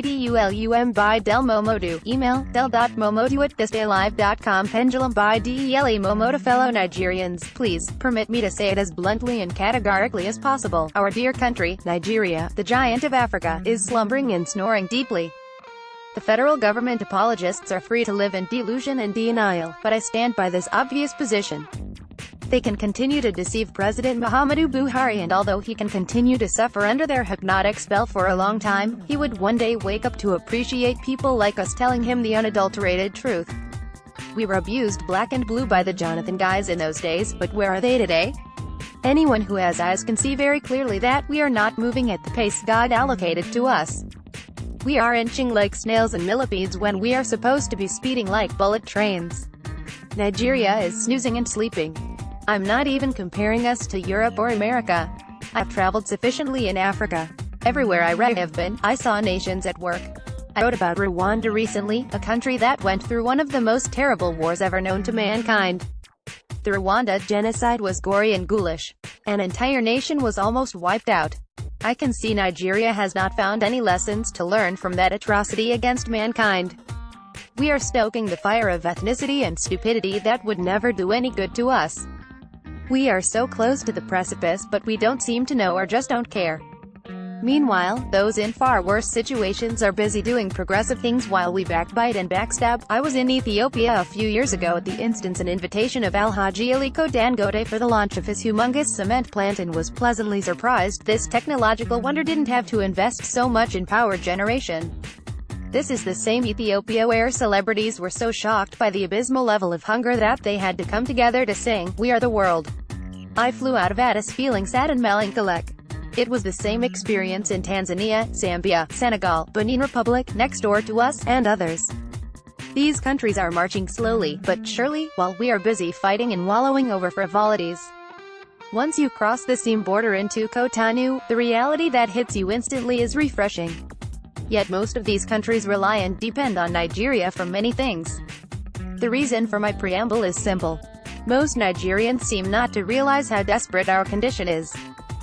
DELUM by Del Momodu. Email, del.momodu@thisdaylive.com. Pendulum by DELA Momodu. Fellow Nigerians, please, permit me to say it as bluntly and categorically as possible. Our dear country, Nigeria, the giant of Africa, is slumbering and snoring deeply. The federal government apologists are free to live in delusion and denial, but I stand by this obvious position. They can continue to deceive President Muhammadu Buhari, and although he can continue to suffer under their hypnotic spell for a long time, he would one day wake up to appreciate people like us telling him the unadulterated truth. We were abused black and blue by the Jonathan guys in those days, but where are they today? Anyone who has eyes can see very clearly that we are not moving at the pace God allocated to us. We are inching like snails and millipedes when we are supposed to be speeding like bullet trains. Nigeria is snoozing and sleeping. I'm not even comparing us to Europe or America. I've traveled sufficiently in Africa. Everywhere I have been, I saw nations at work. I wrote about Rwanda recently, a country that went through one of the most terrible wars ever known to mankind. The Rwanda genocide was gory and ghoulish. An entire nation was almost wiped out. I can see Nigeria has not found any lessons to learn from that atrocity against mankind. We are stoking the fire of ethnicity and stupidity that would never do any good to us. We are so close to the precipice, but we don't seem to know or just don't care. Meanwhile, those in far worse situations are busy doing progressive things while we backbite and backstab. I was in Ethiopia a few years ago at the instance and invitation of Alhaji Aliko Dangote for the launch of his humongous cement plant, and was pleasantly surprised this technological wonder didn't have to invest so much in power generation. This is the same Ethiopia where celebrities were so shocked by the abysmal level of hunger that they had to come together to sing, "We Are the World." I flew out of Addis feeling sad and melancholic. It was the same experience in Tanzania, Zambia, Senegal, Benin Republic, next door to us, and others. These countries are marching slowly, but surely, while we are busy fighting and wallowing over frivolities. Once you cross the seam border into Cotonou, the reality that hits you instantly is refreshing. Yet most of these countries rely and depend on Nigeria for many things. The reason for my preamble is simple. Most Nigerians seem not to realize how desperate our condition is.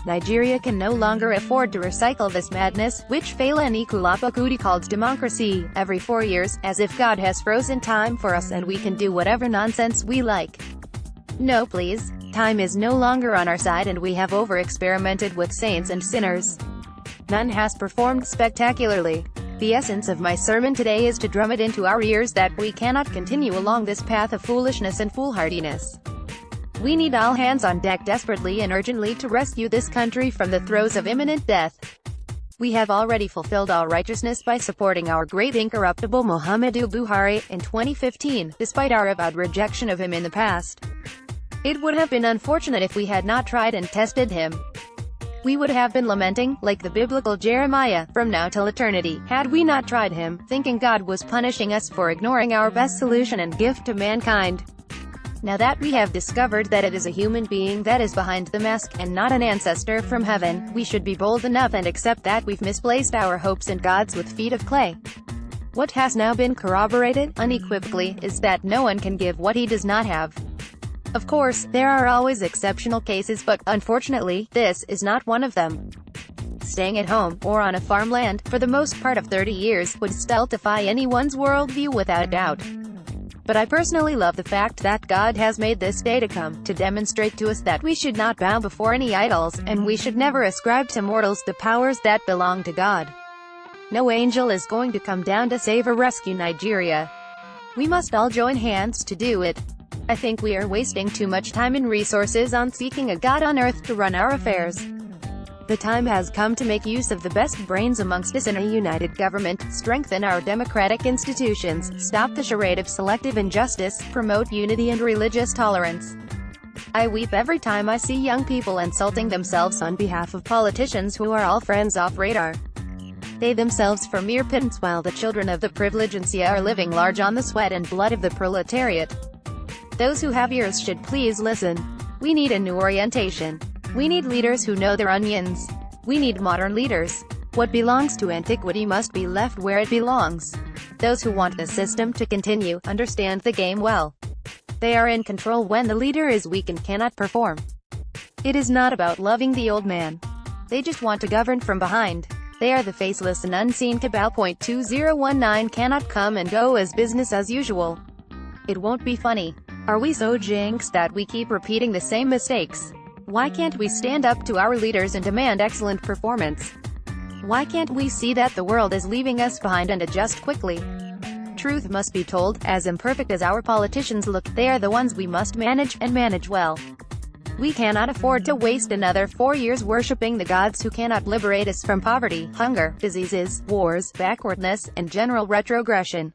Nigeria can no longer afford to recycle this madness, which Fela Anikulapo Kuti called democracy, every 4 years, as if God has frozen time for us and we can do whatever nonsense we like. No please. Time is no longer on our side, and we have over-experimented with saints and sinners. None has performed spectacularly. The essence of my sermon today is to drum it into our ears that we cannot continue along this path of foolishness and foolhardiness. We need all hands on deck desperately and urgently to rescue this country from the throes of imminent death. We have already fulfilled all righteousness by supporting our great incorruptible Muhammadu Buhari in 2015, despite our avowed rejection of him in the past. It would have been unfortunate if we had not tried and tested him. We would have been lamenting, like the biblical Jeremiah, from now till eternity, had we not tried him, thinking God was punishing us for ignoring our best solution and gift to mankind. Now that we have discovered that it is a human being that is behind the mask, and not an ancestor from heaven, we should be bold enough and accept that we've misplaced our hopes in gods with feet of clay. What has now been corroborated, unequivocally, is that no one can give what he does not have. Of course, there are always exceptional cases, but, unfortunately, this is not one of them. Staying at home, or on a farmland, for the most part of 30 years, would stultify anyone's worldview without doubt. But I personally love the fact that God has made this day to come, to demonstrate to us that we should not bow before any idols, and we should never ascribe to mortals the powers that belong to God. No angel is going to come down to save or rescue Nigeria. We must all join hands to do it. I think we are wasting too much time and resources on seeking a God on earth to run our affairs. The time has come to make use of the best brains amongst us in a united government, strengthen our democratic institutions, stop the charade of selective injustice, promote unity and religious tolerance. I weep every time I see young people insulting themselves on behalf of politicians who are all friends off radar. They themselves for mere pittance, while the children of the privilegencia are living large on the sweat and blood of the proletariat. Those who have ears should please listen. We need a new orientation. We need leaders who know their onions. We need modern leaders. What belongs to antiquity must be left where it belongs. Those who want the system to continue, understand the game well. They are in control when the leader is weak and cannot perform. It is not about loving the old man. They just want to govern from behind. They are the faceless and unseen cabal. 2019 cannot come and go as business as usual. It won't be funny. Are we so jinxed that we keep repeating the same mistakes? Why can't we stand up to our leaders and demand excellent performance? Why can't we see that the world is leaving us behind and adjust quickly? Truth must be told, as imperfect as our politicians look, they are the ones we must manage, and manage well. We cannot afford to waste another 4 years worshipping the gods who cannot liberate us from poverty, hunger, diseases, wars, backwardness, and general retrogression.